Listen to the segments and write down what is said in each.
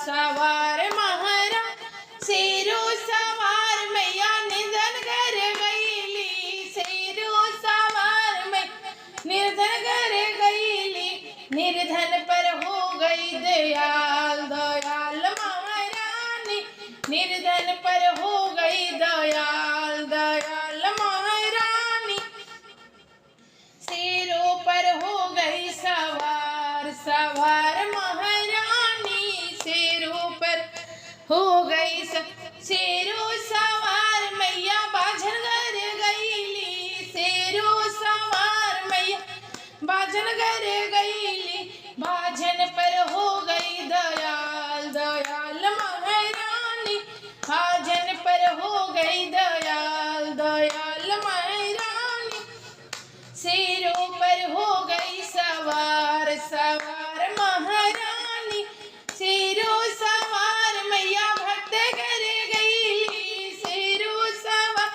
सवार महारा शेरो सवार मैया निधन कर गईली। शेरो सवार में निर्धन कर गईली। निर्धन पर हो गई दयाल दयाल महारानी। निर्धन पर हो गई दयाल दयाल महारानी। शेरों पर हो गई सवार सवार महारानी। शेरों पर हो गई शेरों सवार मैया बाझन घर गईली। शेरों सवार मैया बाझन घर गईली। बाझन पर हो गई दयाल दयाल महारानी। बाझन पर हो गई दयाल दयाल महारानी। शेरों पर हो गई सवार सवार महारानी। शेरों सवार मैया भक्त कर गईली। शेरों सवार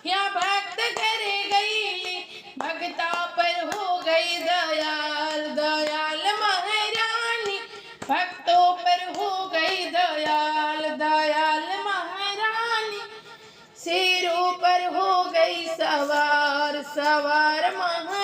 या भक्त कर गईली। भक्ता पर हो गई दयाल दयाल महारानी। भक्तों पर हो गई दयाल दयाल महारानी। शेरों पर हो गई सवार सवार महारानी।